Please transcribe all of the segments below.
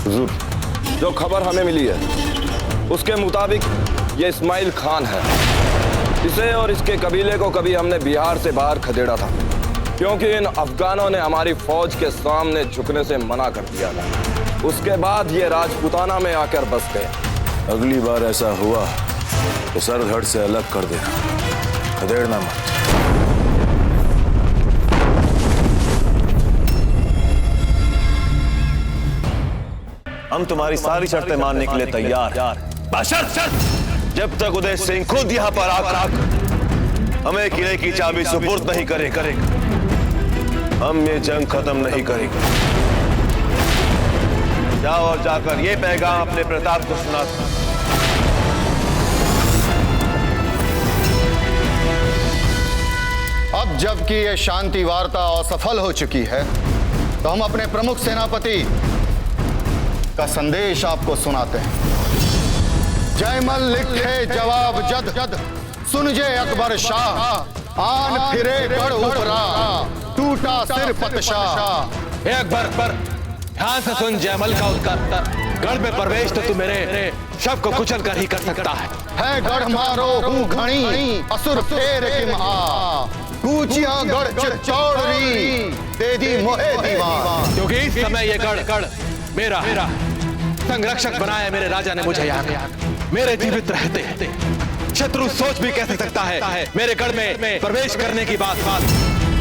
हुजूर, जो खबर हमें मिली है उसके मुताबिक ये इस्माइल खान है। इसे और इसके कबीले को कभी हमने बिहार से बाहर खदेड़ा था, क्योंकि इन अफगानों ने हमारी फौज के सामने झुकने से मना कर दिया था। उसके बाद ये राजपूताना में आकर बस गए। अगली बार ऐसा हुआ तो सर धड़ से अलग कर देना, खदेड़ना मत। हम तुम्हारी सारी शर्तें मानने के लिए तैयार, बशर्ते जब तक उदय सिंह खुद यहाँ पर आकर हमें किले की चाबी सुपुर्द नहीं करेगा, हम ये जंग खत्म नहीं करेंगे। जाओ और जाकर ये पैगाम अपने प्रताप को सुना। अब जबकि ये शांति वार्ता असफल हो चुकी है, तो हम अपने प्रमुख सेनापति का संदेश आपको सुनाते हैं। जयमल लिखे जवाब जद, सुन जे अकबर शाह, आन फिरे गढ़ उपरा, टूटा सिर पतशाह। अकबर, ध्यान से सुन जयमल का उत्तर। गढ़ में प्रवेश तो तू मेरे शव को कुचल कर ही कर सकता है गढ़ मारो हूँ घणी, असुर फेर की महा, कूचिया गढ़ चौड़री, दे दी मोहे दीवान। क्योंकि इस समय ये गढ़ मेरा संरक्षक बनाया मेरे राजा ने मुझे यहाँ। मेरे जीवित रहते शत्रु सोच भी कैसे सकता है मेरे गढ़ में प्रवेश करने की बात,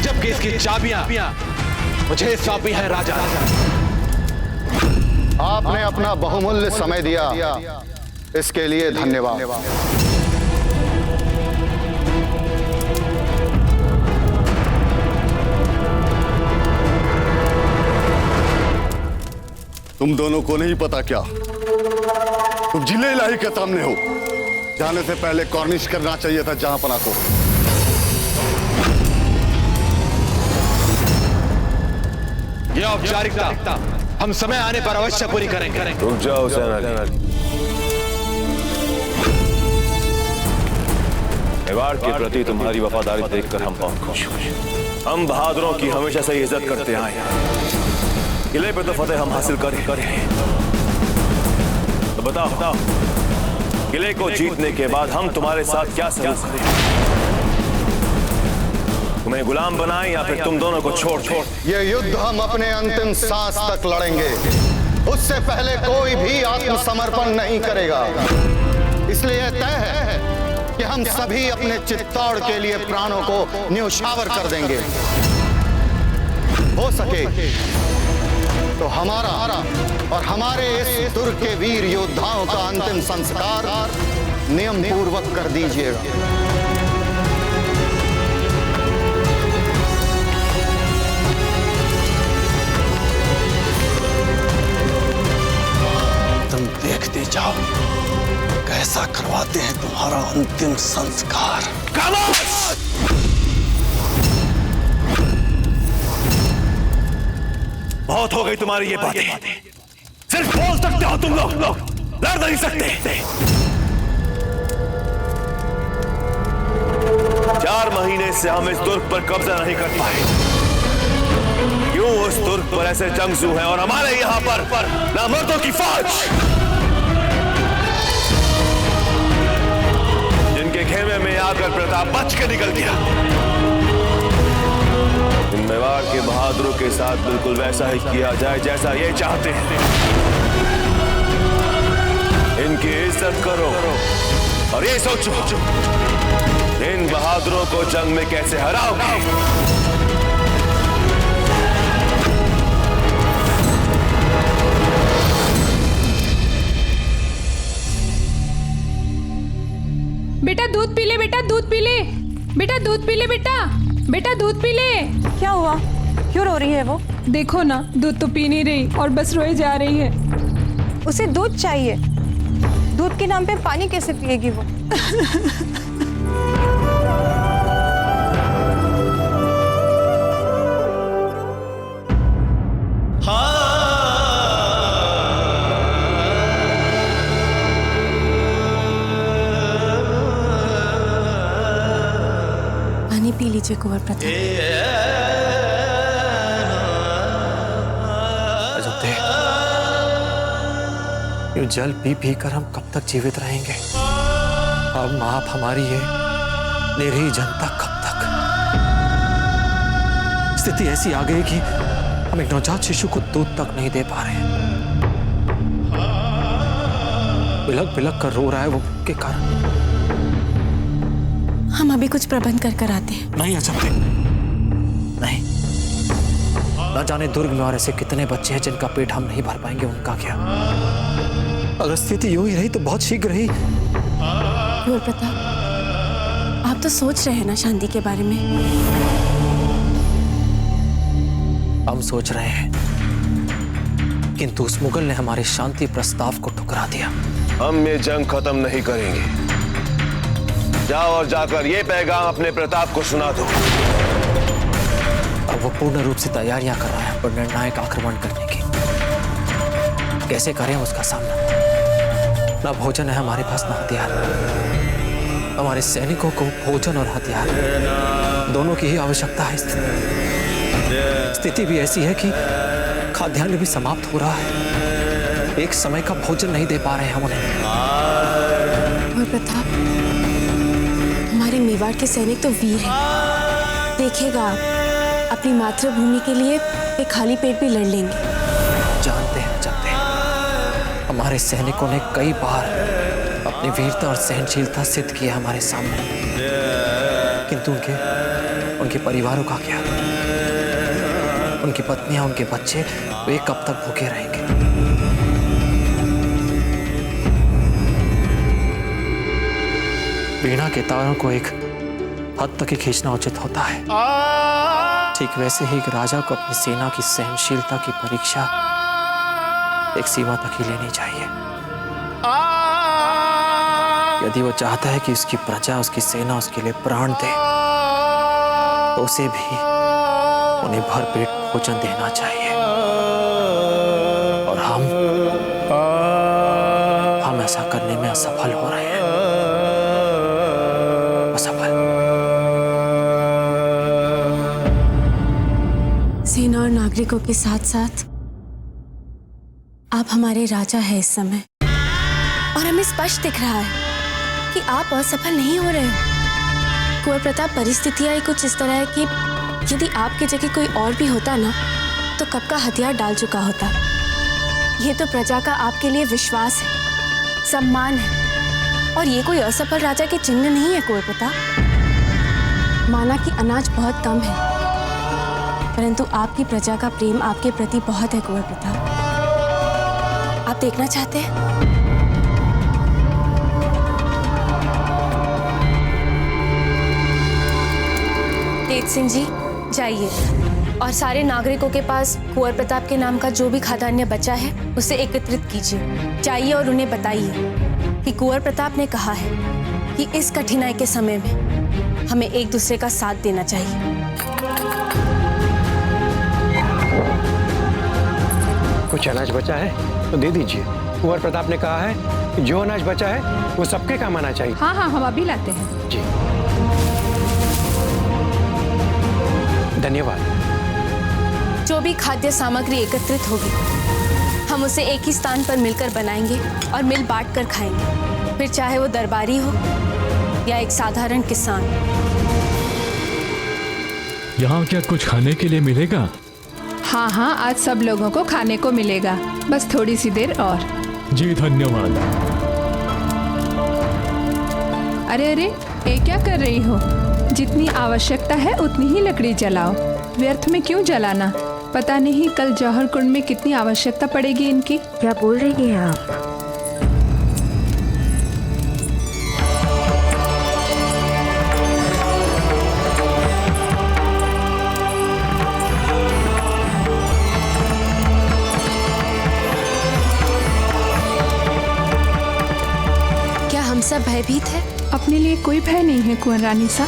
जबकि इसकी चाबियां मुझे सौंपी है राजा। आपने अपना बहुमूल्य समय दिया, इसके लिए धन्यवाद। तुम दोनों को नहीं पता क्या, तुम जिले इलाही के सामने हो। जाने से पहले कॉर्निश करना चाहिए था जहांपना को। यह औपचारिकता हम समय आने पर अवश्य पूरी करेंगे। रुक जाओ सेनानी, मेवाड़ के प्रति तुम्हारी वफादारी देखकर हम बहुत खुश हैं। हम बहादुरों की हमेशा से इज्जत करते आए हैं। किले पे तो फतेह हम हासिल करें। तो बताओ, किले को जीतने के बाद हम तुम्हारे साथ क्या सलूक करें? तुम्हें गुलाम बनाएं या फिर तुम दोनों को छोड़? ये युद्ध हम अपने अंतिम सांस तक लड़ेंगे। उससे पहले कोई भी आत्मसमर्पण नहीं करेगा। इसलिए तय है कि हम सभी अपने चित्तौड़ के लिए प्राणों को न्योछावर कर देंगे। हो सके तो हमारा और हमारे इस दुर्ग के वीर योद्धाओं का अंतिम संस्कार नियम पूर्वक कर दीजिएगा। तुम देखते जाओ कैसा करवाते हैं तुम्हारा अंतिम संस्कार। खामोश! बहुत हो गई तुम्हारी ये बातें। सिर्फ बोल सकते हो तुम लोग, लड़ नहीं सकते। 4 महीने से हम इस दुर्ग पर कब्जा नहीं कर पाए। क्यों? उस दुर्ग पर ऐसे जंगजू हैं और हमारे यहाँ पर नामर्दों की फौज, जिनके खेमे में आकर प्रताप बच के निकल गया। इन मेवाड़ के बहादुरों के साथ बिल्कुल वैसा ही किया जाए जैसा ये चाहते हैं। इनकी इज्जत करो और ये सोचो इन बहादुरों को जंग में कैसे हराओगे। बेटा दूध पी ले, बेटा दूध पी ले, बेटा दूध पी ले, बेटा दूध पी ले। क्या हुआ? क्यों रो रही है वो? देखो ना, दूध तो पी नहीं रही और बस रोए जा रही है। उसे दूध चाहिए। दूध के नाम पे पानी कैसे पिएगी वो? पानी पी लीजिए कुंवर प्रताप। यूं जल पी पी कर हम कब तक जीवित रहेंगे? अब आप हमारी ये निरीह जनता कब तक? स्थिति ऐसी आ गई कि हम एक नवजात शिशु को दूध तक नहीं दे पा रहे हैं। बिलक बिलक कर रो रहा है वो के कारण। हम अभी कुछ प्रबंध कर आते हैं। नहीं अचंभे, नहीं। न जाने दुर्ग में और ऐसे कितने बच्चे हैं जिनका पेट हम नहीं भर पाएंगे, उनका क्या? अगर स्थिति यूं ही रही तो बहुत शीघ्र ही। कुंवर प्रताप, आप तो सोच रहे हैं ना शांति के बारे में? हम सोच रहे हैं, किंतु उस मुगल ने हमारे शांति प्रस्ताव को ठुकरा दिया। हम ये जंग खत्म नहीं करेंगे। जाओ और जाकर ये पैगाम अपने प्रताप को सुना दो। अब वो पूर्ण रूप से तैयारियां कर रहा है पर निर्णायक आक्रमण करने की। कैसे करें उसका सामना? ना भोजन है हमारे पास, ना हथियार। हमारे सैनिकों को भोजन और हथियार दोनों की ही आवश्यकता है। स्थिति भी ऐसी है कि खाद्यान्न भी समाप्त हो रहा है। एक समय का भोजन नहीं दे पा रहे हैं हम उन्हें। कुंवर प्रताप, हमारे मेवाड़ के सैनिक तो वीर हैं। देखिएगा आप, अपनी मातृभूमि के लिए एक खाली पेट भी लड़ लेंगे। जानते हैं हमारे सैनिकों ने कई बार अपनी वीरता और सहनशीलता सिद्ध की है हमारे सामने, किंतु उनके परिवारों का क्या? उनकी पत्नियां, उनके बच्चे, वे कब तक भूखे रहेंगे? वीणा के तारों को एक हद तक ही खींचना उचित होता है। ठीक वैसे ही एक राजा को अपनी सेना की सहनशीलता की परीक्षा एक सीमा तक ही लेनी चाहिए। यदि वो चाहता है कि उसकी प्रजा, उसकी सेना उसके लिए प्राण दे, तो उसे भी उन्हें भरपेट भोजन देना चाहिए। और हम ऐसा करने में असफल हो रहे हैं। असफल। सेना और नागरिकों के साथ साथ आप हमारे राजा हैं इस समय, और हमें स्पष्ट दिख रहा है कि आप असफल नहीं हो रहे हो। कुंवर प्रताप, परिस्थितियां कुछ इस तरह है कि यदि आपकी जगह कोई और भी होता ना, तो कब का हथियार डाल चुका होता। ये तो प्रजा का आपके लिए विश्वास है, सम्मान है, और ये कोई असफल राजा के चिन्ह नहीं है। कुंवर प्रताप, माना कि अनाज बहुत कम है, परंतु आपकी प्रजा का प्रेम आपके प्रति बहुत है। कुंवर प्रताप, आप देखना चाहते हैं? तेज सिंह जी, जाइए और सारे नागरिकों के पास कुंवर प्रताप के नाम का जो भी खाद्यान्न बचा है उसे एकत्रित कीजिए। जाइए और उन्हें बताइए कि कुंवर प्रताप ने कहा है कि इस कठिनाई के समय में हमें एक दूसरे का साथ देना चाहिए। कुछ अनाज बचा है तो दे दीजिए। कुंवर प्रताप ने कहा है कि जो अनाज बचा है वो सबके काम आना चाहिए। हाँ हाँ, हम अभी लाते हैं जी, धन्यवाद। जो भी खाद्य सामग्री एकत्रित होगी, हम उसे एक ही स्थान पर मिलकर बनाएंगे और मिल बांट कर खाएंगे, फिर चाहे वो दरबारी हो या एक साधारण किसान। यहाँ क्या कुछ खाने के लिए मिलेगा? हाँ हाँ, आज सब लोगों को खाने को मिलेगा, बस थोड़ी सी देर और। जी धन्यवाद। अरे अरे, ये क्या कर रही हो? जितनी आवश्यकता है उतनी ही लकड़ी जलाओ, व्यर्थ में क्यों जलाना? पता नहीं कल जौहर कुंड में कितनी आवश्यकता पड़ेगी इनकी। क्या बोल रही हैं आप? क्या हम सब भयभीत है? अपने लिए कोई भय नहीं है कुंवर रानी सा,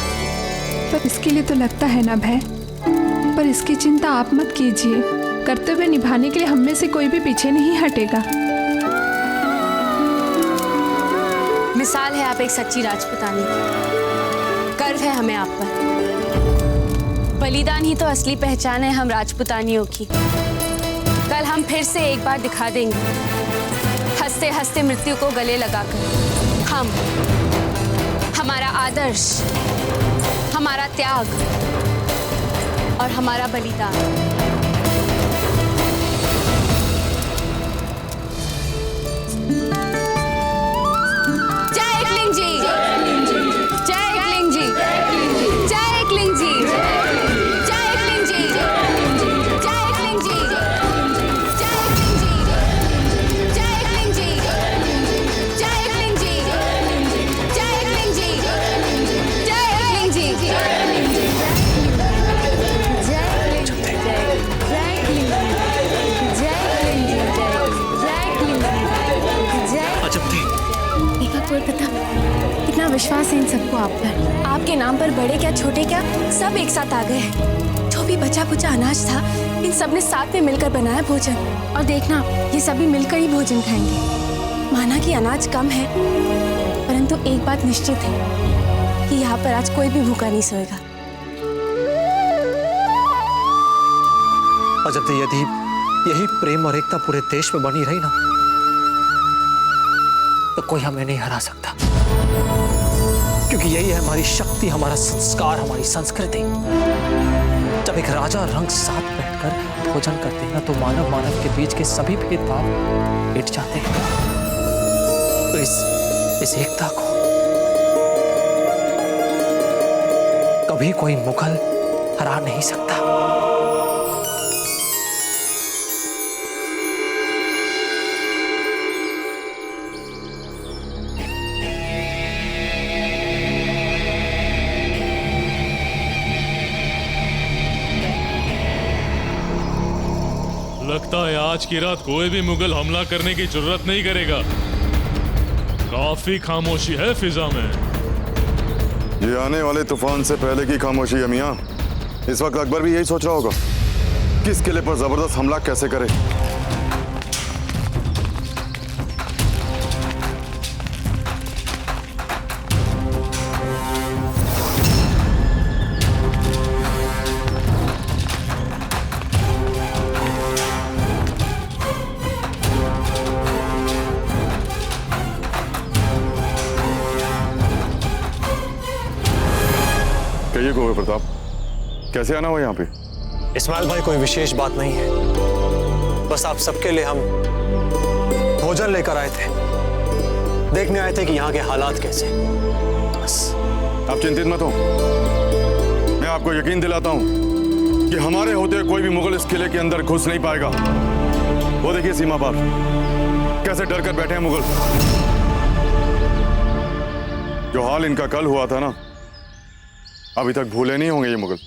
पर इसके लिए तो लगता है ना भय। पर इसकी चिंता आप मत कीजिए, कर्तव्य निभाने के लिए हम में से कोई भी पीछे नहीं हटेगा। मिसाल है आप एक सच्ची राजपूतानी की। गर्व है हमें आप पर। बलिदान ही तो असली पहचान है हम राजपूतानियों की। कल हम फिर से एक बार दिखा देंगे हंसते हंसते मृत्यु को गले लगाकर हम, हमारा आदर्श, हमारा त्याग और हमारा बलिदान विश्वास है इन सबको आप पर। आपके नाम पर बड़े क्या छोटे क्या सब एक साथ आ गए हैं। जो भी बचा कुचा अनाज था इन सब ने साथ में मिलकर बनाया भोजन। और देखना ये सभी मिलकर ही भोजन खाएंगे। माना कि अनाज कम है परंतु एक बात निश्चित है कि यहाँ पर आज कोई भी भूखा नहीं सोएगा। अजब यदि यही प्रेम और एकता पूरे देश में बनी रही ना तो कोई हमें नहीं हरा सकता, क्योंकि यही है हमारी शक्ति, हमारा संस्कार, हमारी संस्कृति। जब एक राजा और रंक साथ बैठकर भोजन करते हैं ना तो मानव मानव के बीच के सभी भेदभाव मिट जाते हैं। तो इस एकता को कभी कोई मुगल हरा नहीं सकता। लगता है आज की रात कोई भी मुगल हमला करने की जरूरत नहीं करेगा। काफी खामोशी है फिजा में। ये आने वाले तूफान से पहले की खामोशी है मियां। इस वक्त अकबर भी यही सोच रहा होगा कि इस किले पर जबरदस्त हमला कैसे करे। कहिए गोवे प्रताप, कैसे आना हुआ यहाँ पे? इस्माइल भाई कोई विशेष बात नहीं है, बस आप सबके लिए हम भोजन लेकर आए थे। देखने आए थे कि यहाँ के हालात कैसे। बस आप चिंतित मत हो, मैं आपको यकीन दिलाता हूँ कि हमारे होते हुए कोई भी मुगल इस किले के अंदर घुस नहीं पाएगा। वो देखिए सीमा पार कैसे डर कर बैठे हैं मुगल। जो हाल इनका कल हुआ था ना, अभी तक भूले नहीं होंगे ये मुगल।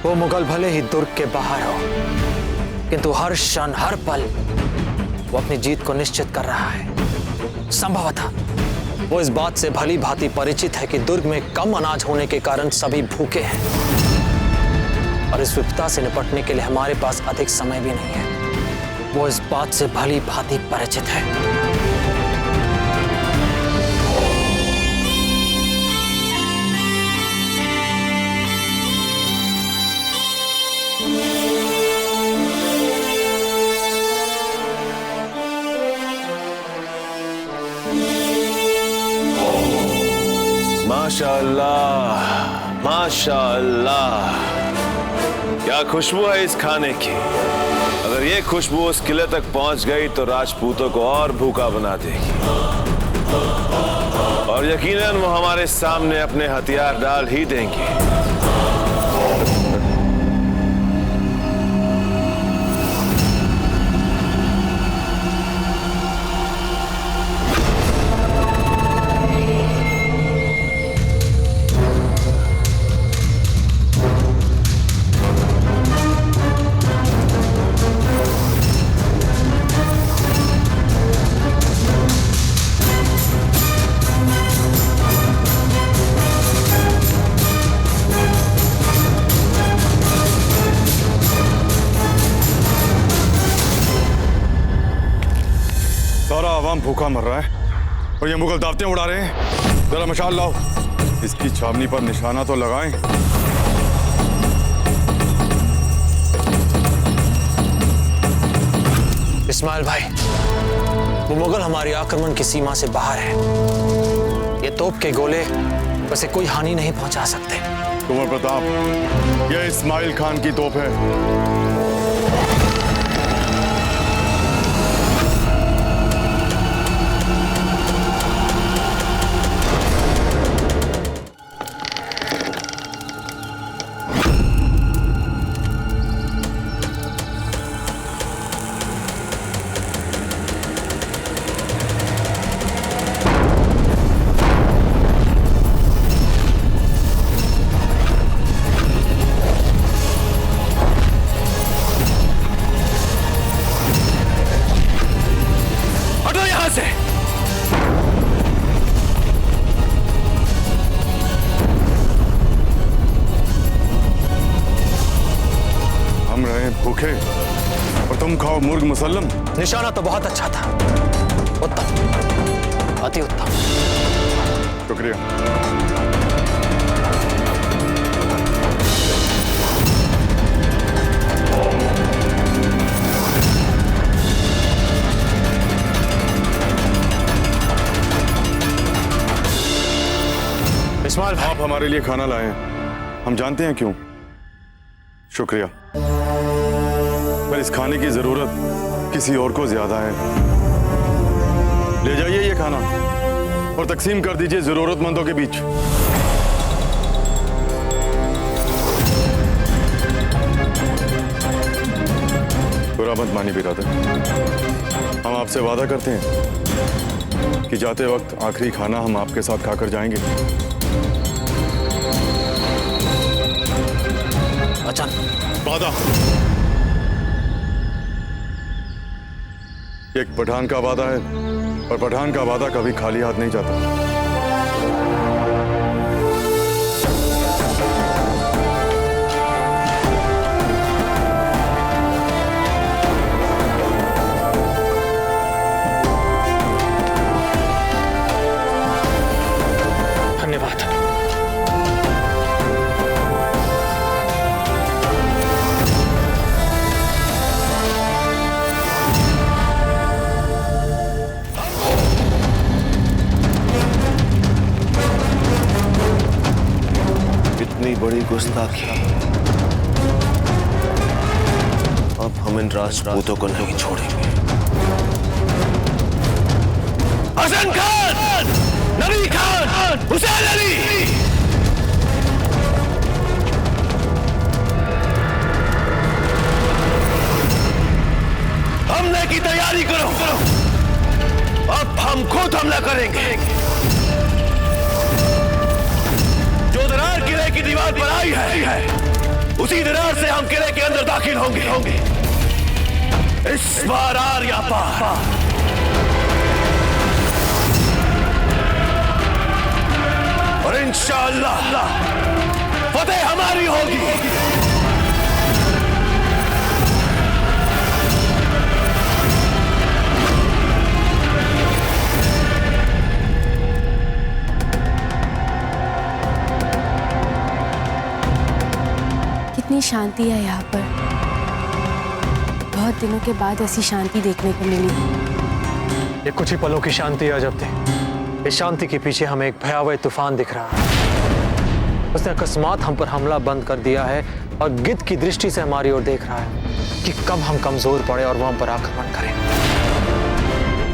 वो मुगल भले ही दुर्ग के बाहर हो, किंतु हर क्षण हर पल वो अपनी जीत को निश्चित कर रहा है। संभवतः वो इस बात से भली भांति परिचित है कि दुर्ग में कम अनाज होने के कारण सभी भूखे हैं और इस विपदा से निपटने के लिए हमारे पास अधिक समय भी नहीं है। वो इस बात से भली भांति परिचित है। माशाअल्लाह, माशाअल्लाह, क्या खुशबू है इस खाने की। अगर ये खुशबू उस किले तक पहुंच गई तो राजपूतों को और भूखा बना देगी और यकीनन वो हमारे सामने अपने हथियार डाल ही देंगे। सारा आवाम भूखा मर रहा है और ये मुगल दावतें उड़ा रहे हैं। जरा मशाल लाओ, इसकी छावनी पर निशाना तो लगाएं। इस्माइल भाई, वो मुगल हमारी आक्रमण की सीमा से बाहर है। ये तोप के गोले वैसे कोई हानि नहीं पहुंचा सकते। कुंवर प्रताप, यह इस्माइल खान की तोप है। भूखे और तुम खाओ मुर्ग मुसल्लम। निशाना तो बहुत अच्छा था, उत्तम, अति उत्तम। शुक्रिया। इस्माइल भाई, आप हमारे लिए खाना लाए हैं, हम जानते हैं क्यों। शुक्रिया, पर इस खाने की जरूरत किसी और को ज्यादा है। ले जाइए ये खाना और तकसीम कर दीजिए जरूरतमंदों के बीच। बुरा मत मानिए बिरादर, हम आपसे वादा करते हैं कि जाते वक्त आखिरी खाना हम आपके साथ खाकर जाएंगे। अच्छा, वादा। एक पठान का वादा है और पठान का वादा कभी खाली हाथ नहीं जाता। धन्यवाद। इतनी बड़ी गुस्ताखी, अब हम इन राजपूतों को नहीं छोड़ेंगे। हसन खान, नबी खान, हुसैन अली, हमले की तैयारी करो। अब हम खुद हमला करेंगे। जो दरार किले की दीवार पर आई है, उसी दरार से हम किले के अंदर दाखिल होंगे। इस बार आर या पार, और इंशाअल्लाह फतेह हमारी होगी। कितनी शांति है यहाँ पर। बहुत दिनों के बाद ऐसी शांति देखने को मिली। ये कुछ ही पलों की शांति आ जाती। इस शांति के पीछे हमें एक भयावह तूफान दिख रहा है। उसने अकस्मात हम पर हमला बंद कर दिया है और गिद्ध की दृष्टि से हमारी ओर देख रहा है कि कब हम कमजोर पड़े और वो हम पर आक्रमण करें।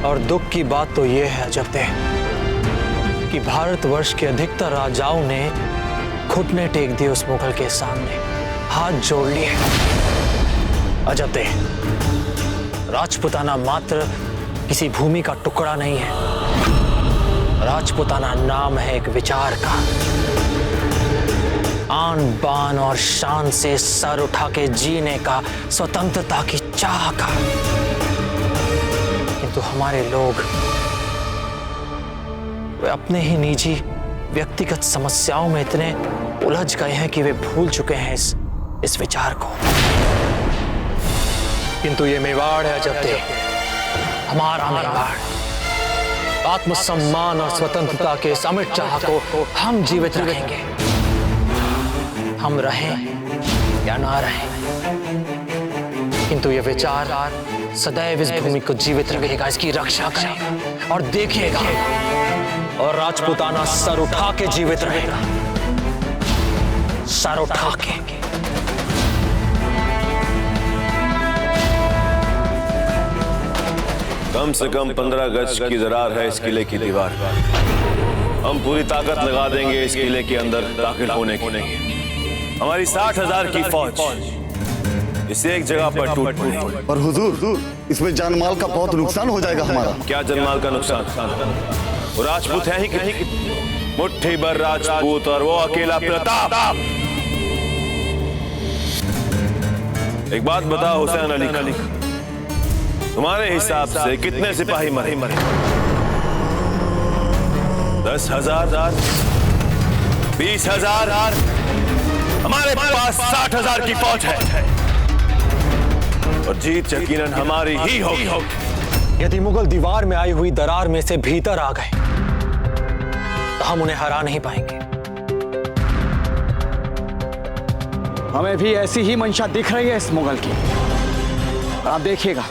और दुख की बात तो ये है अजबते कि भारतवर्ष के अधिकतर राजाओं ने घुटने टेक दिए उस मुगल के सामने, हाथ जोड़ लिए। अजबते, राजपुताना मात्र किसी भूमि का टुकड़ा नहीं है। राजपुताना नाम है एक विचार का, आन बान और शान से सर उठा के जीने का, स्वतंत्रता की चाह का। किंतु हमारे लोग वे अपने ही निजी व्यक्तिगत समस्याओं में इतने उलझ गए हैं कि वे भूल चुके हैं इस विचार को। किंतु ये मेवाड़ है अजबते, हमारा मेवाड़। आत्मसम्मान और स्वतंत्रता के इस अमिट चाह को हम जीवित रखेंगे। हम रहें या ना रहें, किंतु ये विचार सदैव इस भूमि को जीवित रखेगा, इसकी रक्षा करेगा और देखेगा, और राजपूताना सर उठा के जीवित रहेगा, सर उठा के। कम से कम 15 गज की दरार है इस किले की दीवार। हम पूरी ताकत लगा देंगे इस किले के अंदर दाखिल होने की। हमारी 60,000 की फौज इस एक जगह पर टूट पड़ी। और हुजूर, इसमें जानमाल का बहुत नुकसान हो जाएगा हमारा। क्या जानमाल का नुकसान? वो राजपूत है ही कि मुट्ठी भर राजपूत और वो अकेला प्रताप। एक बात बताओ हुसैन अली, तुम्हारे हिसाब से कितने सिपाही मरे? 10,000, 20,000? हमारे पास 60,000 की फौज है और जीत यकीनन हमारी ही होगी। यदि मुगल दीवार में आई हुई दरार में से भीतर आ गए तो हम उन्हें हरा नहीं पाएंगे। हमें भी ऐसी ही मंशा दिख रही है इस मुगल की। आप देखिएगा,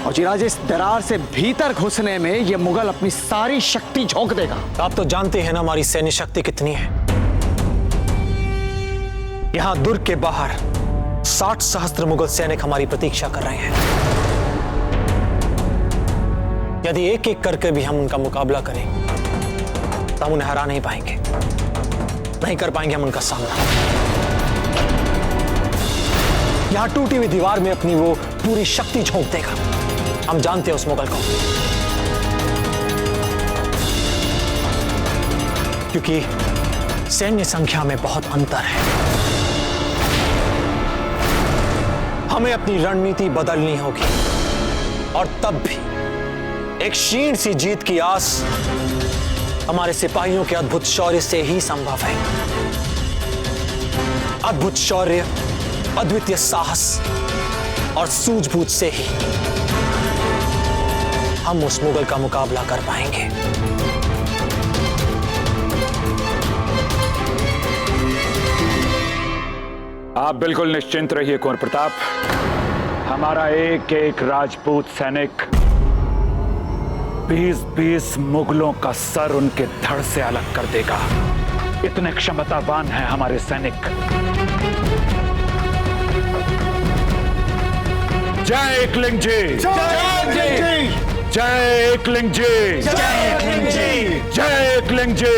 और जिराज इस दरार से भीतर घुसने में यह मुगल अपनी सारी शक्ति झोंक देगा। आप तो जानते हैं ना हमारी सैन्य शक्ति कितनी है। यहां दुर्ग के बाहर 60 सहस्त्र मुगल सैनिक हमारी प्रतीक्षा कर रहे हैं। यदि एक एक करके भी हम उनका मुकाबला करें तो हम उन्हें हरा नहीं पाएंगे, नहीं कर पाएंगे हम उनका सामना। यहां टूटी हुई दीवार में अपनी वो पूरी शक्ति झोंक देगा। हम जानते हैं उस मुगल को, क्योंकि सैन्य संख्या में बहुत अंतर है। हमें अपनी रणनीति बदलनी होगी, और तब भी एक क्षीण सी जीत की आस हमारे सिपाहियों के अद्भुत शौर्य से ही संभव है। अद्भुत शौर्य, अद्वितीय साहस और सूझबूझ से ही हम उस मुगल का मुकाबला कर पाएंगे। आप बिल्कुल निश्चिंत रहिए कुंवर प्रताप। हमारा एक एक राजपूत सैनिक 20-20 मुगलों का सर उनके धड़ से अलग कर देगा। इतने क्षमतावान हैं हमारे सैनिक। जय एकलिंग जी! जय एकलिंग जी! जय एकलिंग जी! जय एकलिंग जी!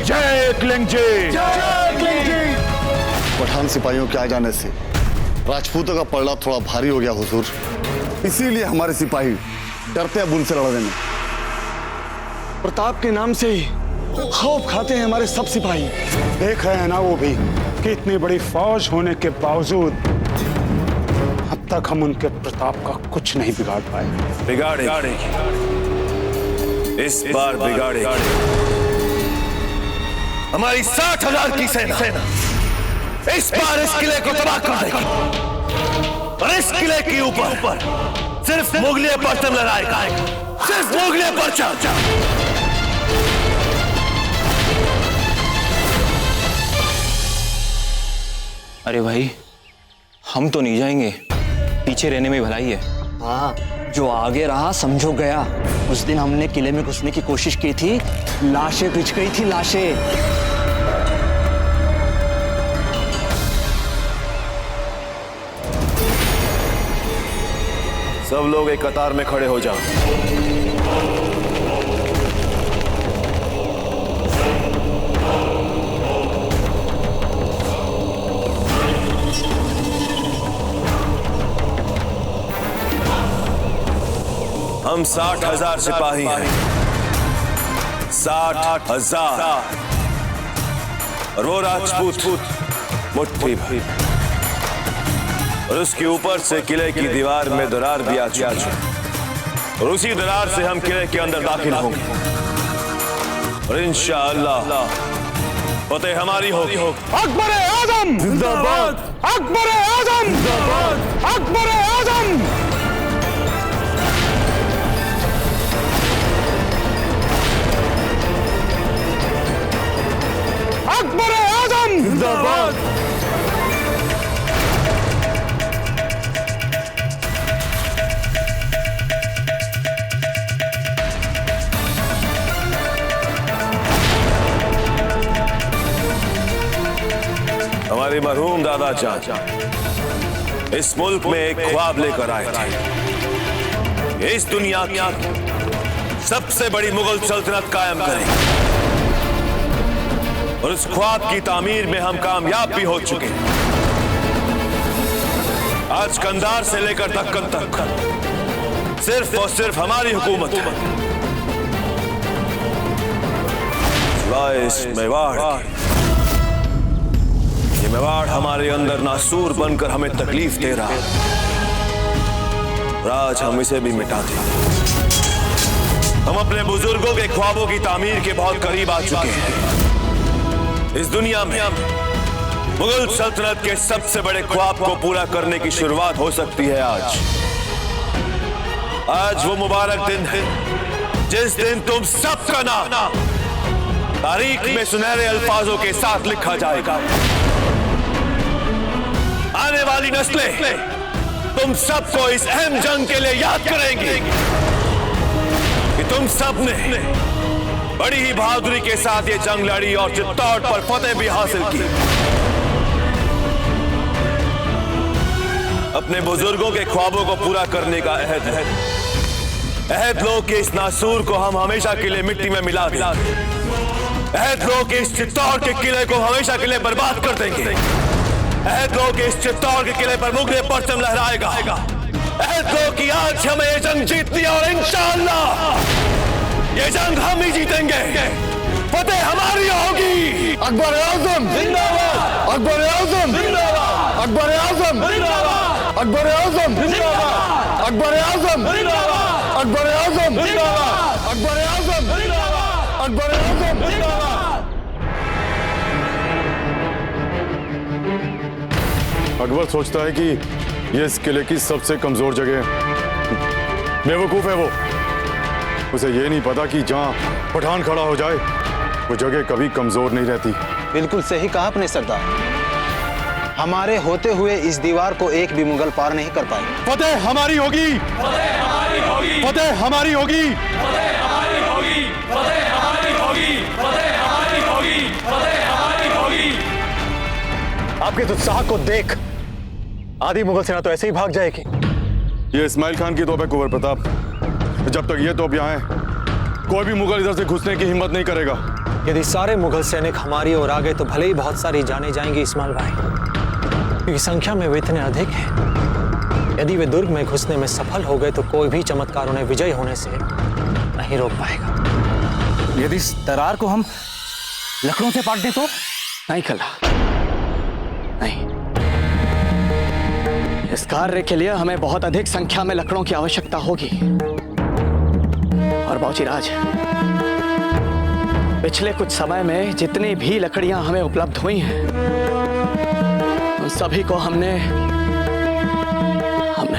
जय एकलिंग जी! पठान सिपाहियों के आ जाने से राजपूतों का पलड़ा थोड़ा भारी हो गया हुजूर, इसीलिए हमारे सिपाही डरते हैं उनसे लड़ने में। प्रताप के नाम से ही खौफ खाते हैं हमारे सब सिपाही। देख रहे हैं ना वो भी कि इतनी बड़ी फौज होने के बावजूद अब तक हम उनके प्रताप का कुछ नहीं बिगाड़ पाए। बिगाड़े इस बार बिगाड़े। हमारी 60,000 की सेना इस बार इस किले को तबाह कर देगी, और इस किले के ऊपर सिर्फ मुगलिया परचम लहराएगा, सिर्फ मुगलिया परचम। अरे भाई, हम तो नहीं जाएंगे, पीछे रहने में भलाई है। हाँ, जो आगे रहा समझो गया। उस दिन हमने किले में घुसने की कोशिश की थी, लाशें बिछ गई थी, लाशें। सब लोग एक कतार में खड़े हो जाओ। हम 60,000 सिपाही हैं, 60,000, और वो राजपूत मुट्ठी भर, और उसके ऊपर से किले की दीवार में दरार भी आ चुकी है, और उसी दरार से हम किले के अंदर दाखिल होंगे, और इंशाअल्लाह फतेह हमारी होगी। अकबर आजम जिंदाबाद! अकबर आजम जिंदाबाद! अकबर आजम! जिंदाबाद। हमारे मरहूम दादा जान इस मुल्क में एक ख्वाब लेकर आए थे। इस दुनिया की सबसे बड़ी मुगल सल्तनत कायम करें, और इस ख्वाब की तामीर में हम कामयाब भी हो चुके हैं। आज कंधार से लेकर दक्कन तक सिर्फ और सिर्फ हमारी हुकूमत है। सिवाय इस मेवाड़ के। ये मेवाड़ हमारे अंदर नासूर बनकर हमें तकलीफ दे रहा है, और आज हम इसे भी मिटा दें। हम अपने बुजुर्गों के ख्वाबों की तामीर के बहुत करीब आ चुके हैं। इस दुनिया में मुगल सल्तनत के सबसे बड़े ख्वाब को पूरा करने की शुरुआत हो सकती है आज। आज वो मुबारक दिन है जिस दिन तुम सबका नाम तारीख में सुनहरे अल्फाजों के साथ लिखा जाएगा। आने वाली नस्लें तुम सबको इस अहम जंग के लिए याद करेंगी कि तुम सबने बड़ी ही बहादुरी के साथ ये जंग लड़ी और चित्तौड़ पर फतेह भी हासिल की। अपने बुजुर्गों के ख्वाबों को पूरा करने का अहद है। अहद लो कि इस नासूर को हम हमेशा के लिए मिट्टी में मिला दें। अहद लो कि इस चित्तौड़ के किले को हमेशा के लिए बर्बाद कर देंगे। अहद लो कि इस चित्तौड़ के किले पर मुगले परचम लहराएगा। अहद लो कि आज हमें ये जंग जीतनी है, और इंशाअल्लाह ये जंग हम ही जीतेंगे। फतेह हमारी होगी। अकबर आजम जिंदाबाद, अकबर आजम जिंदाबाद, अकबर आजम जिंदाबाद, अकबर आजम जिंदाबाद, अकबर आजम जिंदाबाद, अकबर आजम जिंदाबाद, अकबर आजम जिंदाबाद, अकबर आजम जिंदाबाद। अकबर सोचता है कि यह इस किले की सबसे कमजोर जगह है। बेवकूफ है वो। उसे ये नहीं पता कि जहां पठान खड़ा हो जाए वो जगह कभी कमजोर नहीं रहती। बिल्कुल सही कहा आपने सरदार। हमारे होते हुए इस दीवार को एक भी मुगल पार नहीं कर पाए। फतेह हमारी होगी, फतेह हमारी होगी, फतेह हमारी होगी, फतेह हमारी होगी, फतेह हमारी होगी, फतेह हमारी होगी, फतेह हमारी होगी। आपके इस उत्साह को देख आधी मुगल सेना तो ऐसे ही भाग जाएगी। ये इस्माइल खान की तोप है कुंवर प्रताप। जब तक ये तोप यहाँ है कोई भी मुगल इधर से घुसने की हिम्मत नहीं करेगा। यदि सारे मुगल सैनिक हमारी ओर आ गए तो भले ही बहुत सारी जाने जाएंगी इस्माइल भाई, क्योंकि संख्या में वे इतने अधिक हैं। यदि वे दुर्ग में घुसने में सफल हो गए तो कोई भी चमत्कार उन्हें विजयी होने से नहीं रोक पाएगा। यदि इस दरार को हम लकड़ों से पाट दें तो नहीं खला, नहीं। इस कार्य के लिए हमें बहुत अधिक संख्या में लकड़ों की आवश्यकता होगी। और बाबूजीराज, पिछले कुछ समय में जितनी भी लकड़ियां हमें उपलब्ध हुई हैं उन सभी को हमने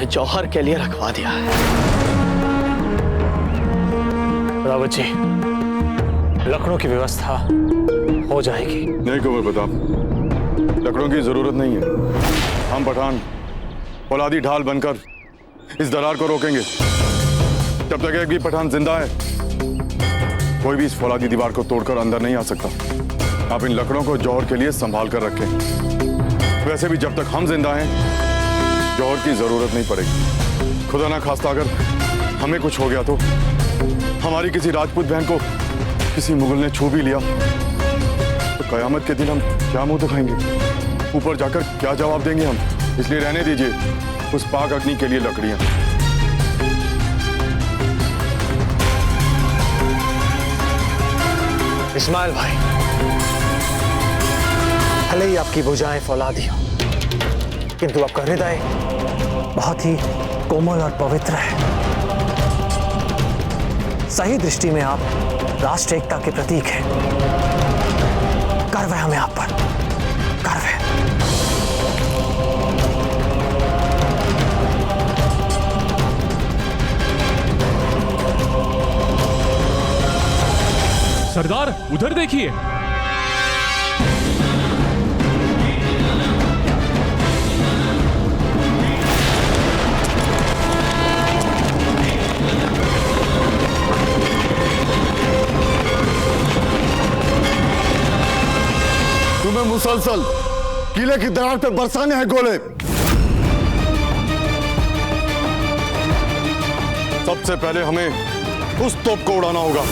जौहर के लिए रखवा दिया है। रावत जी, लकड़ों की व्यवस्था हो जाएगी। नहीं कुंवर प्रताप, लकड़ों की जरूरत नहीं है। हम पठान फौलादी ढाल बनकर इस दरार को रोकेंगे। जब तक एक भी पठान जिंदा है कोई भी इस फौलादी दीवार को तोड़कर अंदर नहीं आ सकता। आप इन लकड़ों को जौहर के लिए संभाल कर रखें। वैसे भी जब तक हम जिंदा हैं जौहर की जरूरत नहीं पड़ेगी। खुदा ना खास्ता अगर हमें कुछ हो गया तो हमारी किसी राजपूत बहन को किसी मुगल ने छू भी लिया तो कयामत के दिन हम क्या मुंह दिखाएंगे? ऊपर जाकर क्या जवाब देंगे हम? इसलिए रहने दीजिए उस पाक अग्नि के लिए लकड़ियां। इस्माइल भाई, भले ही आपकी भुजाएं फौलादी हो, किंतु आपका हृदय बहुत ही कोमल और पवित्र है। सही दृष्टि में आप राष्ट्र एकता के प्रतीक हैं। गर्व है हमें आप पर, गर्व है। सरदार, उधर देखिए। तुम्हें मुसलसल किले की दरार पे बरसाने हैं गोले। सबसे पहले हमें उस तोप को उड़ाना होगा।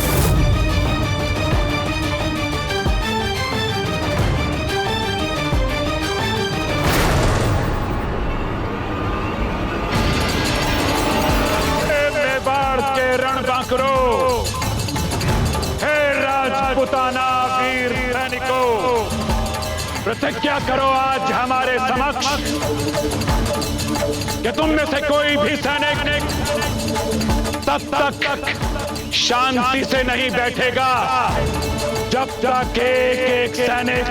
मेवाड़ के रणबांकरो, हे राजपुताना वीर सैनिकों, प्रतिज्ञा करो आज हमारे समक्ष कि तुम में से कोई भी सैनिक तब तक शांति से नहीं बैठेगा जब तक एक सैनिक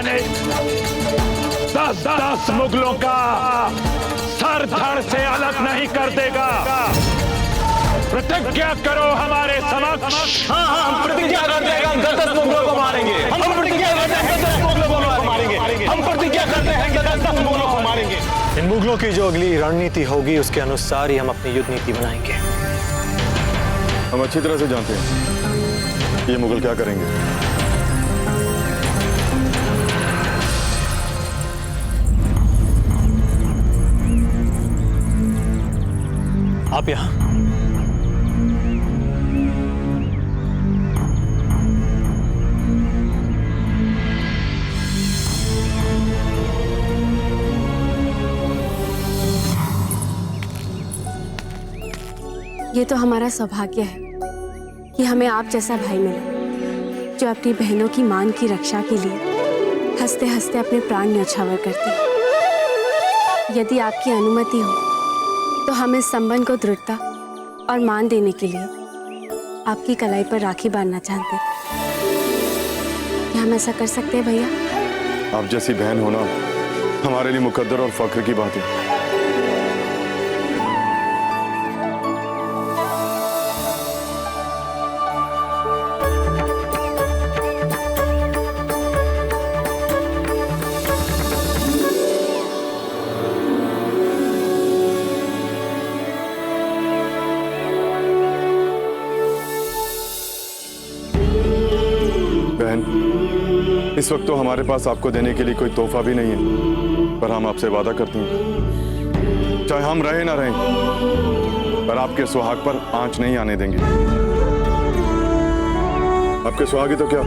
10-10 मुगलों का सर धड़ से अलग नहीं कर देगा। प्रतिज्ञा करो हमारे समक्ष। हाँ हम प्रतिज्ञा करते हैं, हम 10-10 मुगलों को मारेंगे। हम प्रतिज्ञा करते हैं 10-10 मुगलों को मारेंगे। हम प्रतिज्ञा करते हैं 10-10 मुगलों को मारेंगे। इन मुगलों की जो अगली रणनीति होगी उसके अनुसार ही हम अपनी युद्ध नीति बनाएंगे। हम अच्छी तरह से जानते हैं ये मुगल क्या करेंगे। आप यहाँ ये तो हमारा सौभाग्य है कि हमें आप जैसा भाई मिला जो अपनी बहनों की मान की रक्षा के लिए हंसते हंसते अपने प्राण न्यौछावर करते हैं। यदि आपकी अनुमति हो तो हम इस संबंध को दृढ़ता और मान देने के लिए आपकी कलाई पर राखी बांधना चाहते हैं। क्या हम ऐसा कर सकते हैं भैया? आप जैसी बहन होना हमारे लिए मुकद्दर और फख्र की बात है। इस वक्त तो हमारे पास आपको देने के लिए कोई तोहफा भी नहीं है, पर हम आपसे वादा करते हैं चाहे हम रहे ना रहें, पर आपके सुहाग पर आंच नहीं आने देंगे। आपके सुहागी तो क्या,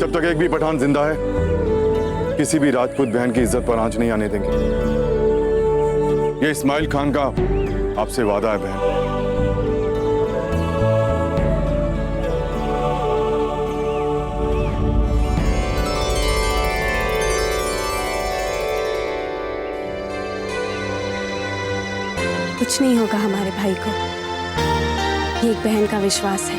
जब तक एक भी पठान जिंदा है किसी भी राजपूत बहन की इज्जत पर आंच नहीं आने देंगे। ये इस्माइल खान का आपसे वादा है बहन। कुछ नहीं होगा हमारे भाई को, ये एक बहन का विश्वास है।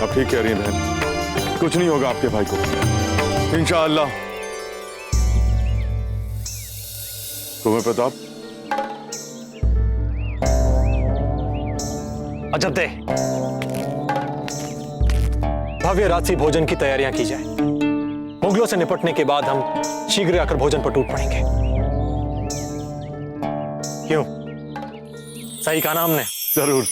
आप ठीक कह रही हैं बहन, कुछ नहीं होगा आपके भाई को इंशाअल्लाह। तुम्हें प्रताप, अजब दे, भव्य रात्रि भोजन की तैयारियां की जाए। मुगलों से निपटने के बाद हम शीघ्र आकर भोजन पर टूट पड़ेंगे। क्यों, सही कहा ना हमने? जरूर।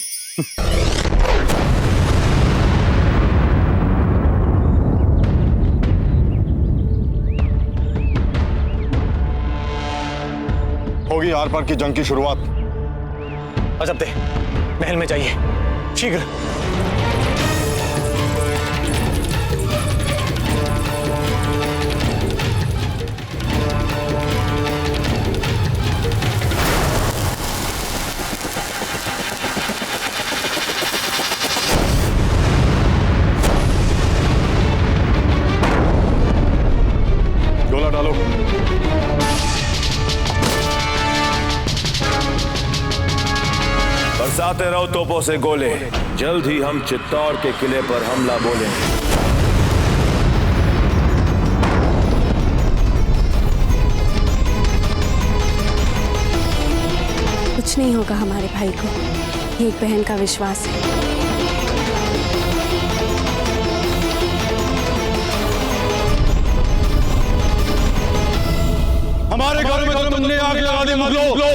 होगी आर पार की जंग की शुरुआत। अजब दे, महल में जाइए शीघ्र। गोला डालो। बरसाते रहो तोपों से गोले, जल्द ही हम चित्तौड़ के किले पर हमला बोलेंगे। कुछ नहीं होगा हमारे भाई को, ये एक बहन का विश्वास है। हमारे घर में तुमने आग लगा दी मुगलों,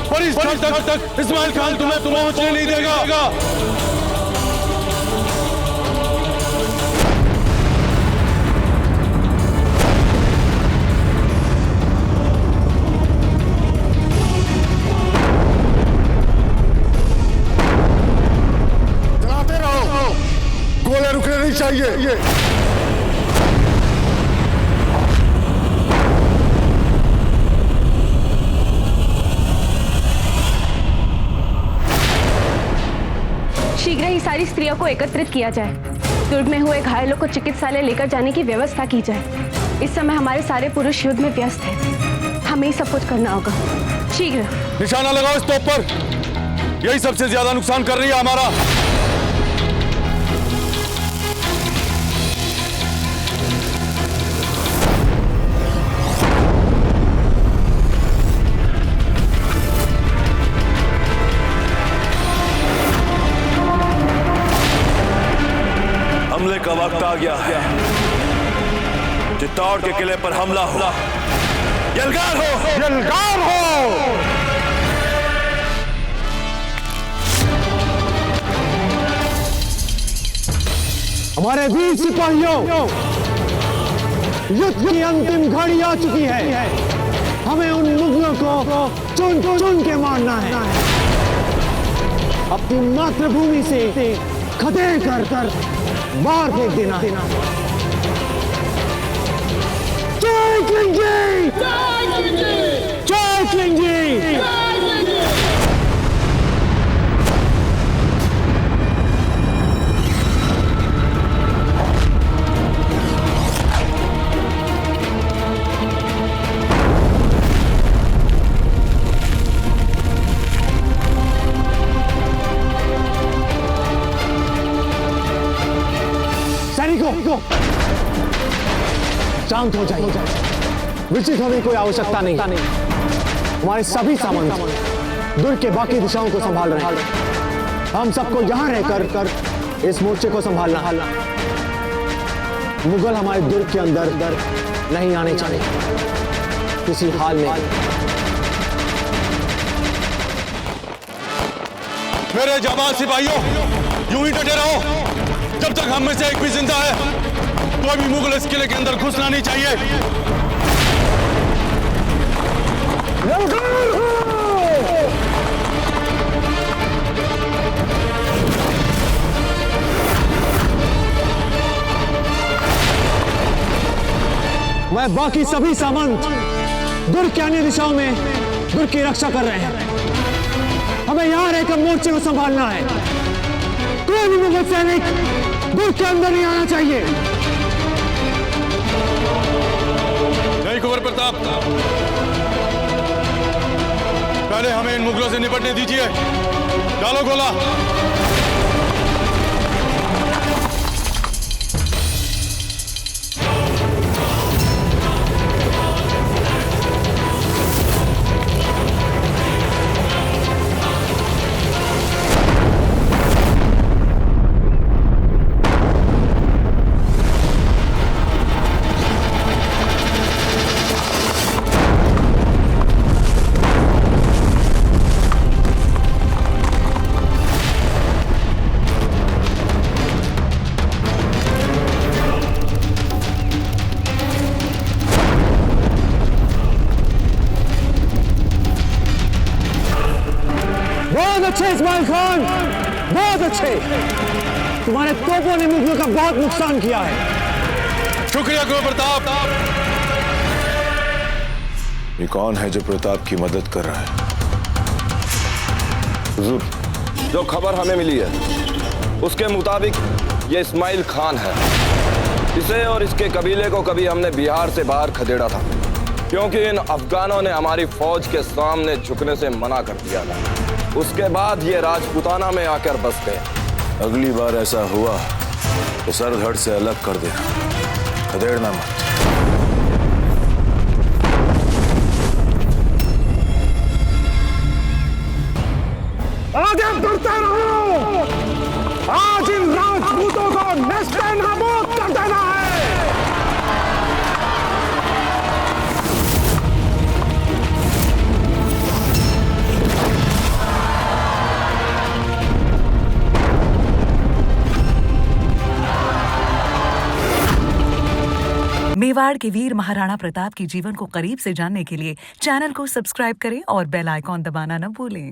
पर इस तक इस्माइल खान तुम्हें पहुंचने नहीं देगा। चलाते रहो, गोले रुकने नहीं चाहिए। शीघ्र ही सारी स्त्रियों को एकत्रित किया जाए। दुर्ग में हुए घायलों को चिकित्सालय लेकर जाने की व्यवस्था की जाए। इस समय हमारे सारे पुरुष युद्ध में व्यस्त हैं। हमें ही सब कुछ करना होगा। शीघ्र निशाना लगाओ इस तोप पर, यही सबसे ज्यादा नुकसान कर रही है हमारा। हमले का वक्त आ गया है। चित्तौड़ के किले पर हमला हो। यलगार हो, यलगार हो। हमारे वीर सिपाहियों, युद्ध की अंतिम घड़ी आ चुकी है। हमें उन मुगलों को चुन चुन के मारना है। अपनी मातृभूमि से खदेड़ कर मार फेंक देना। जय किंग जी! जय किंग जी! सैनिकों, शांत हो जाइए। विचलित होने की कोई आवश्यकता नहीं। हमारे सभी सामंत दुर्ग के बाकी दिशाओं को संभाल रहे हैं। हम सबको यहाँ रहकर इस मोर्चे को संभालना। मुगल हमारे दुर्ग के अंदर नहीं आने चाहिए किसी हाल में। मेरे जाबाज सिपाहियों, यूं ही डटे रहो। जब तक हम में से एक भी जिंदा है, कोई भी मुगल इस किले के अंदर घुसना नहीं चाहिए। मैं बाकी सभी सामंत दुर्ग के अन्य दिशाओं में दुर्ग की रक्षा कर रहे हैं। हमें यहाँ रहकर मोर्चे को संभालना है। कोई भी मुगल सैनिक दुर्ग के अंदर नहीं आना चाहिए। नहीं कुंवर प्रताप, पहले हमें इन मुगलों से निपटने दीजिए। डालो गोला। बहुत अच्छे इस्माइल खान, बहुत अच्छे। तुम्हारे तोपों ने मुगलों का बहुत नुकसान किया है। शुक्रिया कुंवर प्रताप। ये कौन है जो प्रताप की मदद कर रहा है? हुजूर, जो खबर हमें मिली है उसके मुताबिक ये इस्माइल खान है। इसे और इसके कबीले को कभी हमने बिहार से बाहर खदेड़ा था, क्योंकि इन अफगानों ने हमारी फौज के सामने झुकने से मना कर दिया था। उसके बाद ये राजपूताना में आकर बस गए। अगली बार ऐसा हुआ तो सर धड़ से अलग कर देना, खदेड़ना मत। आगे बढ़ते रहो। आज इन राजपूतों को नस्ते नाबूद कर देना है। मेवाड़ के वीर महाराणा प्रताप के जीवन को करीब से जानने के लिए चैनल को सब्सक्राइब करें और बेल आइकॉन दबाना न भूलें।